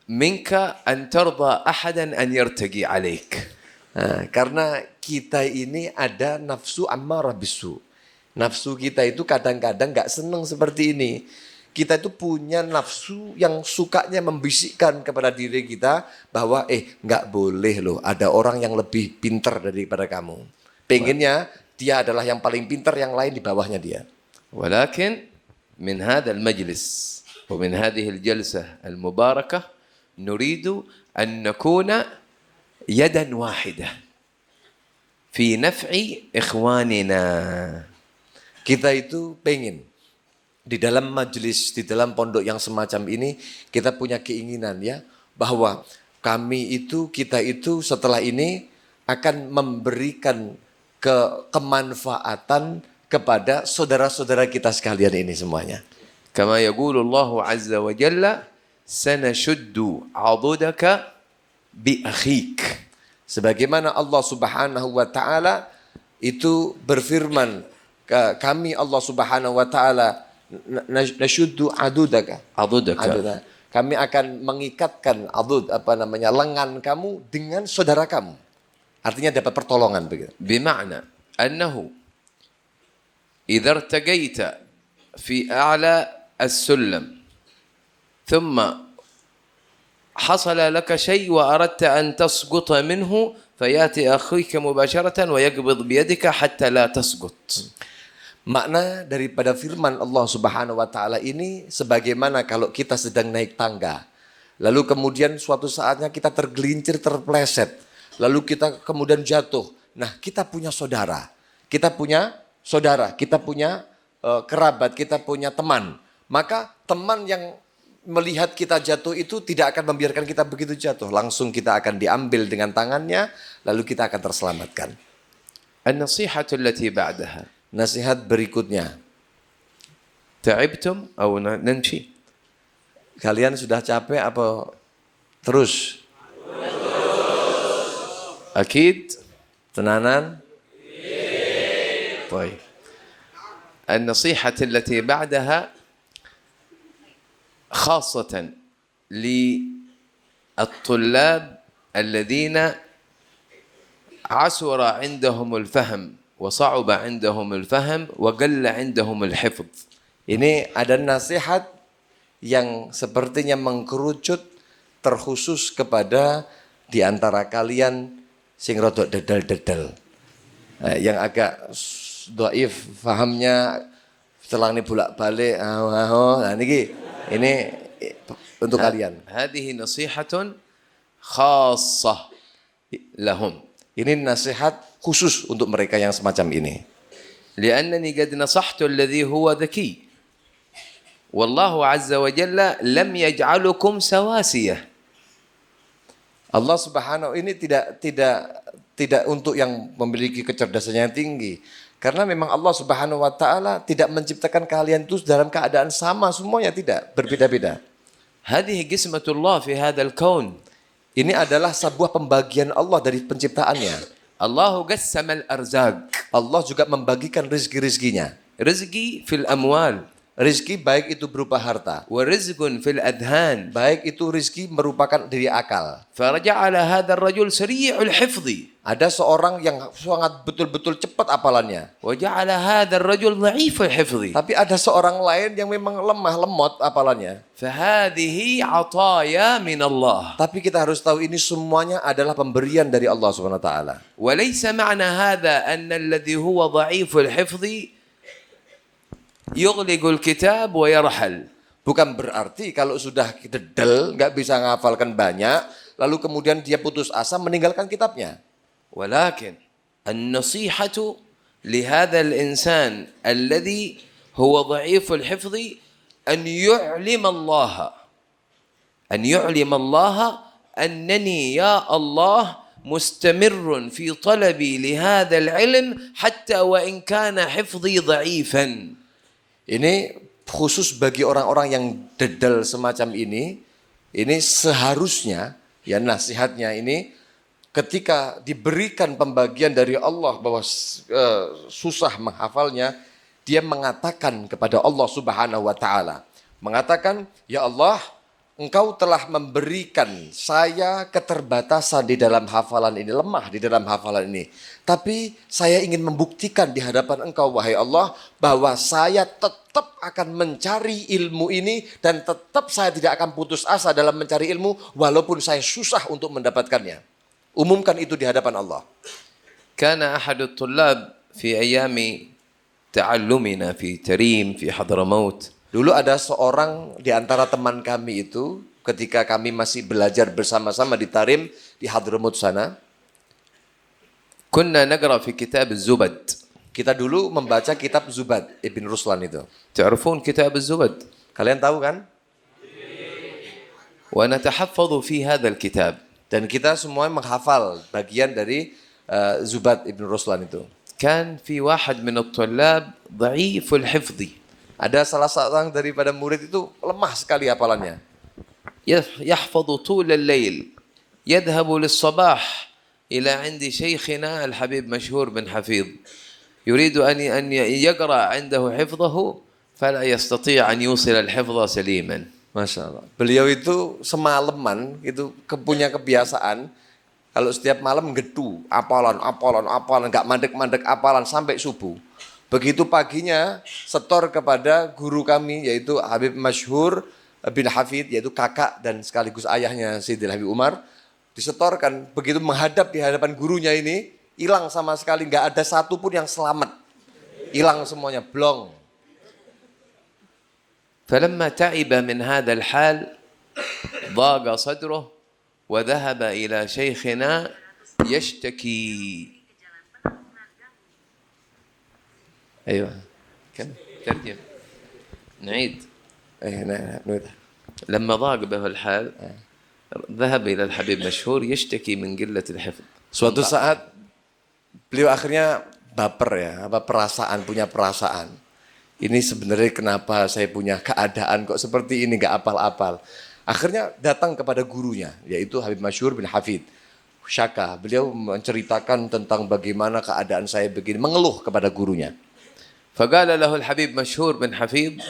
منك أن ترضى أحدا أن يرتقي عليك. Nah, karena kita ini ada nafsu ammarah bisu. Nafsu kita itu kadang-kadang nggak seneng seperti ini. Kita itu punya nafsu yang sukanya membisikkan kepada diri kita bahwa nggak boleh loh ada orang yang lebih pintar daripada kamu. Pengennya dia adalah yang paling pintar, yang lain di bawahnya dia. ولكن من هذا المجلس ومن هذه الجلسة المباركة نريد أن نكون يدا واحدة في نفع إخواننا. Kita itu pengen di dalam majelis, di dalam pondok yang semacam ini, kita punya keinginan ya, bahwa kita itu setelah ini akan memberikan kemanfaatan kepada saudara-saudara kita sekalian ini semuanya. كما يقول الله عز وجل سنشد عضدك بأخيك. Sebagaimana Allah Subhanahu wa taala itu berfirman, kami Allah Subhanahu wa taala nasyuddu adudaka. Kami akan mengikatkan lengan kamu dengan saudara kamu. Artinya dapat pertolongan begitu. بمعنى أنه إذا ارتقيت في أعلى السلم ثم حصل لك شيء وأردت أن تسقط منه فيأتي أخيك مباشرة ويقبض بيدك حتى لا تسقط. Makna daripada firman Allah Subhanahu wa taala ini sebagaimana kalau kita sedang naik tangga. Lalu kemudian suatu saatnya kita tergelincir, terpleset. Lalu kita kemudian jatuh. Nah, kita punya saudara. Kita punya kerabat, kita punya teman. Maka teman yang melihat kita jatuh itu tidak akan membiarkan kita begitu jatuh. Langsung kita akan diambil dengan tangannya, lalu kita akan terselamatkan. النصيحة التي بعدها. Nasihat berikutnya. تعبتم أو نمشي؟ Kalian sudah capek apa terus? أكيد. Tenanan? طيب. النصيحة التي بعدها خاصة للطلاب الذين عسر عندهم الفهم وصعب عندهم الفهم وقل عندهم الحفظ. Ini ada nasihat yang sepertinya mengkerucut terkhusus kepada di antara kalian sing rodok dedal-dedal. Yang agak dhaif fahamnya, setelah ini bolak-balik nah ini untuk kalian. هذه نصيحة خاصة لهم. Ini nasihat khusus untuk mereka yang semacam ini. لأنني قد نصحت الذي هو ذكي والله عز وجل لم يجعلكم سواسية. Allah Subhanahu ini tidak untuk yang memiliki kecerdasan yang tinggi. Karena memang Allah Subhanahu wa taala tidak menciptakan kalian itu dalam keadaan sama semuanya, tidak, berbeda-beda. هذه قسمة الله في هذا الكون. Ini adalah sebuah pembagian Allah dari penciptaannya. الله قسم الأرزاق. Allah juga membagikan rizki-rizkinya. رزقي في الأموال. Rizki baik itu berupa harta. ورزق في الأذهان. Baik itu rizki merupakan dari akal. فرجع على هذا الرجل سريع الحفظ. Ada seorang yang sangat betul-betul cepat hafalannya. وجعل هذا الرجل ضعيف الحفظ. Tapi ada seorang lain yang memang lemah, lemot hafalannya. فهذه عطايا من الله. Tapi kita harus tahu ini semuanya adalah pemberian dari Allah Subhanahu wa taala. وليس معنى هذا أن الذي هو ضعيف الحفظ يغلق الكتاب ويرحل. Bukan berarti kalau sudah dedel, nggak bisa menghafalkan banyak, lalu kemudian dia putus asa meninggalkan kitabnya. ولكن النصيحة لهذا الإنسان الذي هو ضعيف الحفظ أن يعلم الله أنني يا الله مستمر في طلبي لهذا العلم حتى وإن كان حفظي ضعيفا. Ini khusus bagi orang-orang yang dedel semacam ini seharusnya ya nasihatnya ini ketika diberikan pembagian dari Allah bahwa susah menghafalnya, dia mengatakan kepada Allah Subhanahu wa taala, mengatakan, "Ya Allah, Engkau telah memberikan saya keterbatasan di dalam hafalan ini, lemah di dalam hafalan ini. Tapi saya ingin membuktikan di hadapan Engkau, wahai Allah, bahwa saya tetap akan mencari ilmu ini dan tetap saya tidak akan putus asa dalam mencari ilmu walaupun saya susah untuk mendapatkannya. Umumkan itu di hadapan Allah. كان أحد الطلاب في أيام تعلمنا في تريم في حضرموت. Dulu ada seorang di antara teman kami itu ketika kami masih belajar bersama-sama di Tarim di Hadramaut sana. كنا نقرأ في كتاب الزبد. Kita dulu membaca kitab Zubad Ibn Ruslan itu. تعرفون كتاب الزبد؟ Kalian tahu kan? ونتحفظ في هذا الكتاب. Dan kita semua menghafal bagian dari Zubad Ibn Ruslan itu. كان في واحد من الطلاب ضعيف الحفظ. Ada salah seorang daripada murid itu lemah sekali hafalannya. يحفظ طول الليل يذهب للصباح إلى عند شيخنا الحبيب مشهور بن حفيظ يريد أن يقرأ عنده حفظه فلا يستطيع أن يوصل الحفظ سليما. Masya Allah. Beliau itu semalaman itu punya kebiasaan kalau setiap malam gedu apalan, nggak mandek-mandek apalan sampai subuh. Begitu paginya setor kepada guru kami yaitu Habib Masyhur bin Hafid, yaitu kakak dan sekaligus ayahnya Sayyidil Habib Umar, disetorkan. Begitu menghadap di hadapan gurunya ini hilang sama sekali, nggak ada satu pun yang selamat, hilang semuanya, blong. فلما تعب من هذا الحال ضاق صدره وذهب إلى شيخنا يشتكي. أيوة كم ترجم نعيد. نعيد. لما ضاق به الحال ذهب إلى الحبيب مشهور يشتكي من قلة الحفظ. Suatu saat beliau akhirnya baper ya, punya perasaan. Ini sebenarnya kenapa saya punya keadaan kok seperti ini, gak apal-apal. Akhirnya datang kepada gurunya, yaitu Habib Masyhur bin Hafid. Syaka, beliau menceritakan tentang bagaimana keadaan saya begini, mengeluh kepada gurunya. فقال له الحبيب مشهور بن حفيظ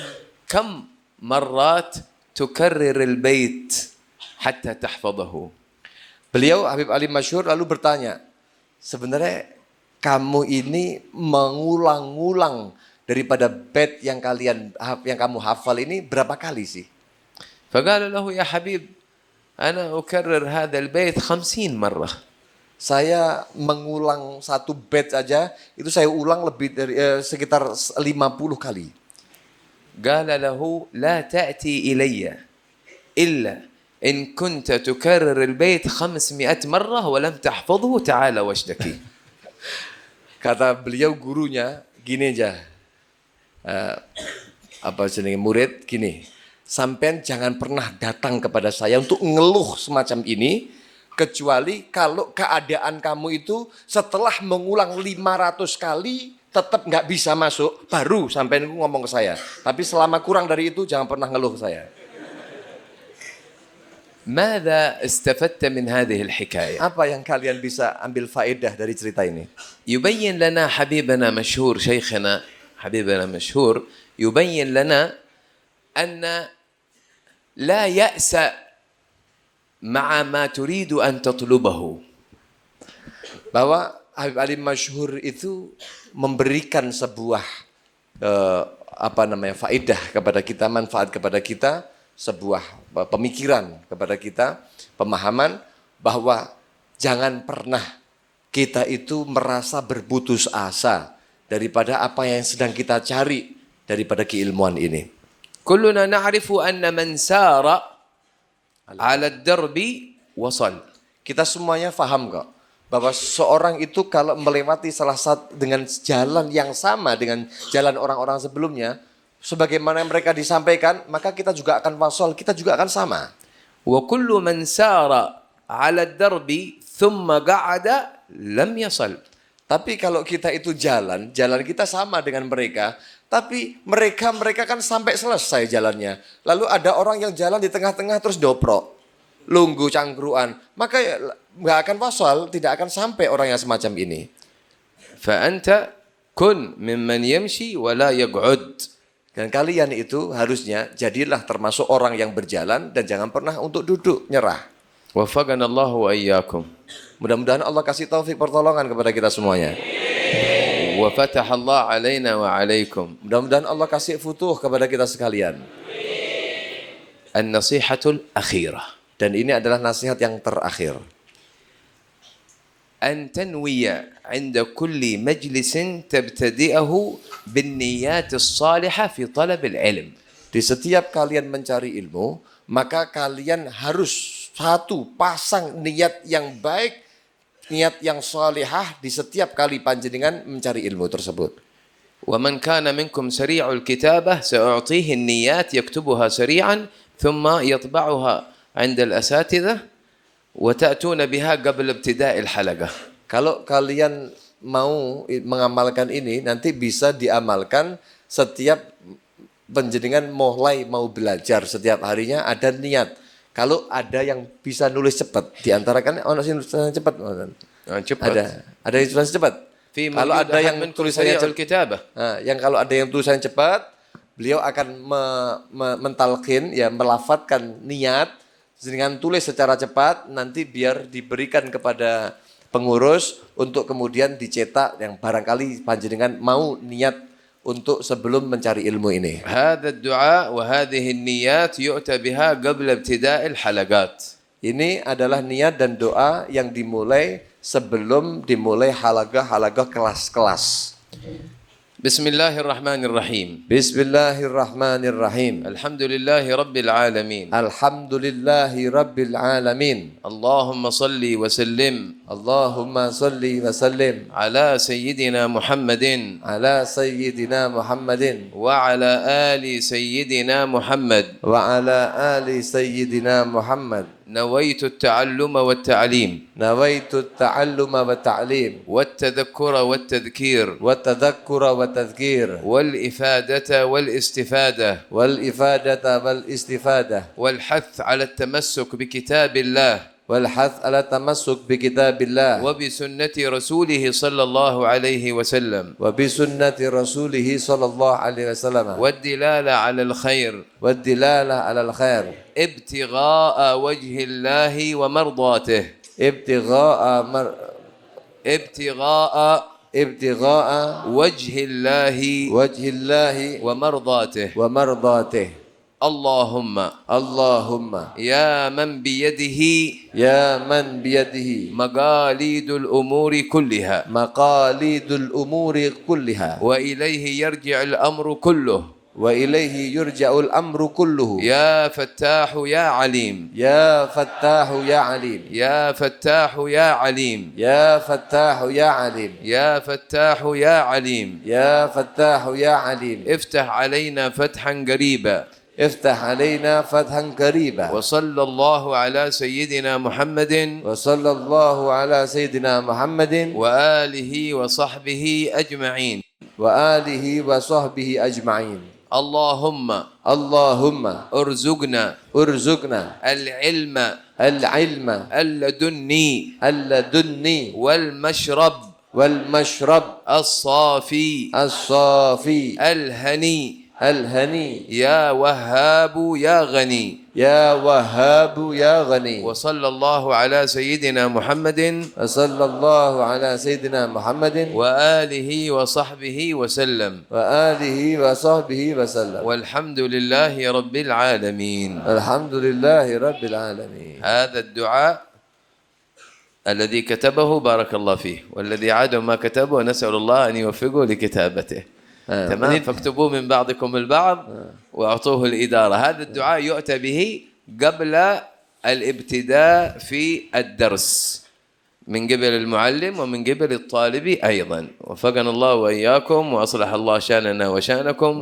كم مرات تكرر البيت حتى تحفظه. Beliau Habib Ali Masyhur lalu bertanya, sebenarnya kamu ini mengulang-ulang daripada bait yang kamu hafal ini berapa kali sih? فقال له يا حبيب أنا أكرر هذا البيت 50 مرة. Saya mengulang satu bait saja, itu saya ulang lebih dari sekitar 50 kali. قال له لا تأتي إلي إلا إن كنت تكرر البيت 500 مرة ولم تحفظه تعال واشتكي. Kata beliau gurunya, gini aja, murid gini, sampean jangan pernah datang kepada saya untuk ngeluh semacam ini, kecuali kalau keadaan kamu itu setelah mengulang 500 kali tetap nggak bisa masuk, baru sampean ngomong ke saya. Tapi selama kurang dari itu jangan pernah ngeluh ke saya. ماذا استفدت من هذه الحكاية؟ Apa yang kalian bisa ambil faedah dari cerita ini? يبين لنا حبيبنا مشهور شيخنا حبيبنا مشهور يبين لنا أن لا يأس مع ما تريد أن تطلبه. Bahwa Habib Ali Masyhur itu memberikan sebuah faedah kepada kita, manfaat kepada kita, sebuah pemikiran kepada kita, pemahaman bahwa jangan pernah kita itu merasa berputus asa daripada apa yang sedang kita cari daripada keilmuan ini. كلنا نعرف أن من سار على الدرب وصل. Kita semuanya paham kok bahwa seorang itu kalau melewati salah satu dengan jalan yang sama dengan jalan orang-orang sebelumnya, sebagaimana mereka disampaikan, maka kita juga akan wasol, kita juga akan sama. وكل من سار على الدرب ثم قعد لم يصل. Tapi kalau kita itu jalan kita sama dengan mereka, tapi mereka kan sampai selesai jalannya. Lalu ada orang yang jalan di tengah-tengah terus dobrok, lunggu cangkruan, maka nggak akan wasal, tidak akan sampai orang yang semacam ini. فأنت كن ممن يمشي ولا يقعد. Dan kalian itu harusnya jadilah termasuk orang yang berjalan dan jangan pernah untuk duduk, nyerah. وفقنا الله وإياكم. Mudah-mudahan Allah kasih taufik pertolongan kepada kita semuanya. وفتح الله علينا وعليكم. Mudah-mudahan Allah kasih futuh kepada kita sekalian. النصيحة الأخيرة. Dan ini adalah nasihat yang terakhir. أن تنوي عند كل مجلس تبتدئه بالنيات الصالحة في طلب العلم. Di setiap kalian mencari ilmu, maka kalian harus satu pasang niat yang baik, niat yang salihah di setiap kali panjenengan mencari ilmu tersebut. ومن كان منكم سريع الكتابة سأعطيه النيات يكتبها سريعا ثم يطبعها عند الأساتذة وتأتون بها قبل ابتداء الحلقة. Kalau kalian mau mengamalkan ini, nanti bisa diamalkan setiap panjenengan mulai mau belajar setiap harinya ada niat. Kalau ada yang bisa nulis cepat, di antara kan orang yang nulis cepat, ada yang tulis cepat. Kalau ada yang tulisannya الكتابة. Nah, yang kalau ada yang tulisannya cepat, beliau akan mentalkin, ya melafatkan niat dengan tulis secara cepat, nanti biar diberikan kepada pengurus untuk kemudian dicetak yang barangkali panjenengan mau niat untuk sebelum mencari ilmu ini. هذا الدعاء وهذه النيات يؤتى بها قبل ابتداء الحلقات. Ini adalah niat dan doa yang dimulai sebelum dimulai halaqah kelas-kelas. بسم الله الرحمن الرحيم. Bismillahirrahmanirrahim. الحمد لله رب العالمين. Alhamdulillahi Rabbil Alamin. اللهم صل وسلم Allahumma salli wa sallim على سيدنا محمد ala Sayyidina Muhammadin وعلى آل سيدنا محمد. wa ala ali Sayyidina Muhammad. نويت التعلم والتعليم Nawaitu at-ta'alluma wa ta'lim والتذكر والتذكير wa tadhakkura wa tadhkir والإفادة والاستفادة wal ifadata wal istifadah والحث على التمسك بكتاب الله wal hath ala tamassuk bi kitabillah وبسنة رسوله صلى الله عليه وسلم wa bi sunnati rasulih sallallahu alaihi wasallam والدلالة على الخير wad dilalah ala al khair ابتغاء وجه الله ومرضاته ibtigha'a وجه الله wajhillahi ومرضاته. wa mardatih. اللهم Allahumma يا من بيده ya man biyadihi مقاليد الأمور كلها maqalidul umuri kulliha وإليه يرجع الأمر كله wa ilaihi yurja'ul amru kulluhu. يا فتاح يا عليم Ya fattahu ya alim. يا فتاح يا عليم Ya fattahu ya alim. يا فتاح يا عليم Ya fattahu ya alim. افتح علينا فتحا قريبا. افتح علينا فتحا قريبا. وصلى الله على سيدنا محمد وصلى الله على سيدنا محمد وآله وصحبه أجمعين. وآله وصحبه أجمعين. اللهم اللهم ارزقنا ارزقنا العلم العلم اللدني اللدني والمشرب والمشرب الصافي الصافي الهني الهني يا وهاب يا غني. يا وهاب يا غني. وصلى الله على سيدنا محمد وصلى الله على سيدنا محمد وآله وصحبه وسلم. وآله وصحبه وسلم. والحمد لله رب العالمين. الحمد لله رب العالمين. هذا الدعاء الذي كتبه بارك الله فيه، والذي عاد ما كتبه نسأل الله أن يوفقه لكتابته. تمام، فاكتبوه من بعضكم البعض واعطوه الإدارة. هذا الدعاء يؤتى به قبل الابتداء في الدرس من قبل المعلم ومن قبل الطالب أيضا. وفقنا الله وإياكم وأصلح الله شأننا وشأنكم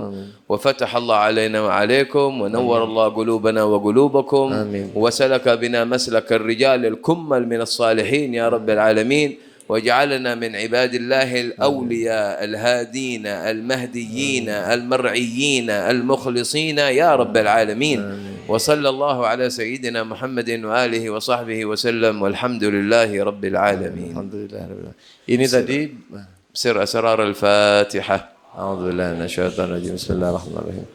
وفتح الله علينا وعليكم ونور الله قلوبنا وقلوبكم وسلك بنا مسلك الرجال الكمل من الصالحين يا رب العالمين. واجعلنا من عباد الله الأولياء الهادين المهديين المرعيين المخلصين يا رب العالمين. وصلى الله على سيدنا محمد وآله وصحبه وسلم والحمد لله رب العالمين. الحمد لله رب العالمين. Ini tadi سر أسرار الفاتحة. A'udzubillahi minasyaitonir rajim. Bismillahirrahmanirrahim.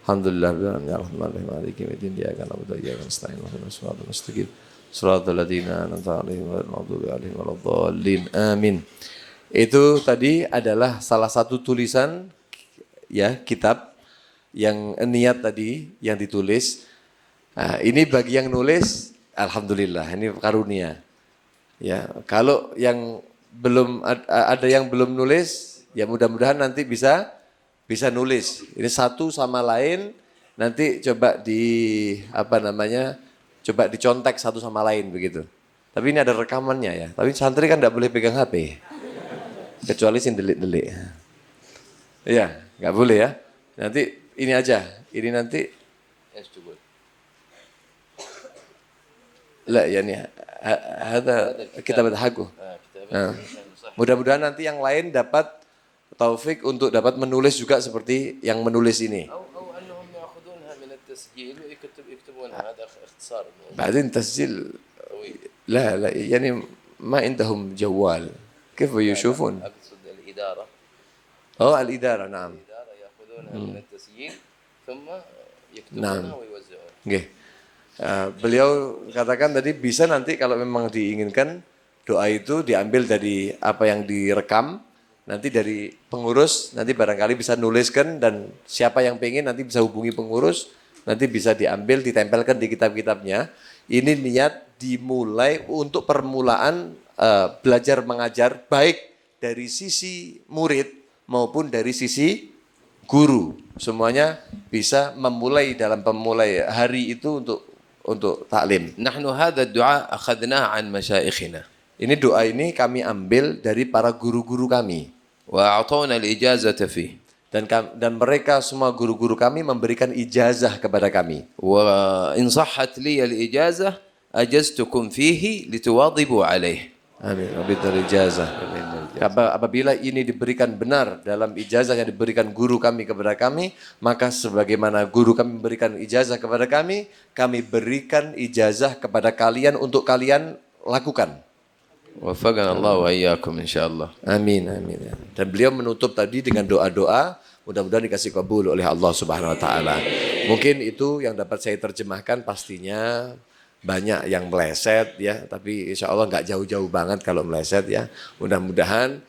Alhamdulillah Bismillahirrahmanirrahim. Maliki yaumiddin. Iyyaka na'budu wa iyyaka nasta'in. Ihdinas siratal mustaqim. Shiratal ladzina an'amta 'alaihim ghairil maghdubi 'alaihim waladdallin. Amin. Itu tadi adalah salah satu tulisan ya kitab yang niat tadi yang ditulis. Nah, ini bagi yang nulis, alhamdulillah ini karunia. Ya, kalau yang belum ada yang belum nulis, ya mudah-mudahan nanti bisa nulis. Ini satu sama lain nanti coba coba dicontek satu sama lain begitu. Tapi ini ada rekamannya ya. Tapi santri kan tidak boleh pegang HP. Kecuali sing delik-delik. Iya, nggak boleh ya. Nanti ini aja. Ini nanti لا يعني هذا كتاب حقه. Mudah-mudahan nanti yang lain dapat taufik untuk dapat menulis juga seperti yang menulis ini. بعدين تسجيل لا يعني ما عندهم جوال كيف يشوفون؟ أقصد الإدارة. الإدارة نعم. الإدارة يأخذونها من التسجيل ثم نعم. يكتبونها ويوزعونها. Okay. Beliau katakan tadi bisa nanti kalau memang diinginkan doa itu diambil dari apa yang direkam, nanti dari pengurus nanti barangkali bisa nuliskan dan siapa yang pengen nanti bisa hubungi pengurus, nanti bisa diambil ditempelkan di kitab-kitabnya. Ini niat dimulai untuk permulaan belajar mengajar baik dari sisi murid maupun dari sisi guru. Semuanya bisa memulai dalam pemulai hari itu untuk taklim. نحن هذا الدعاء أخذناه عن مشايخنا. Ini doa ini kami ambil dari para guru-guru kami. وأعطونا الإجازة فيه. Dan mereka semua guru-guru kami memberikan ijazah kepada kami. وإن صحت لي الإجازة أجزتكم فيه لتواظبوا عليه. Amin. Wabillahi ijazah. Apabila ini diberikan benar dalam ijazah yang diberikan guru kami kepada kami, maka sebagaimana guru kami memberikan ijazah kepada kami berikan ijazah kepada kalian untuk kalian lakukan. وفقنا الله وإياكم إن شاء الله. Amin, amin. Dan beliau menutup tadi dengan doa-doa, mudah-mudahan dikasih kabul oleh Allah Subhanahu wa taala. Mungkin itu yang dapat saya terjemahkan, pastinya banyak yang meleset ya, tapi insya Allah nggak jauh-jauh banget kalau meleset ya. Mudah-mudahan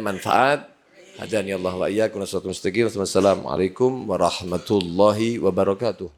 manfaat. Hadani Allah wa iyyakum. Wassalamualaikum warahmatullahi wabarakatuh.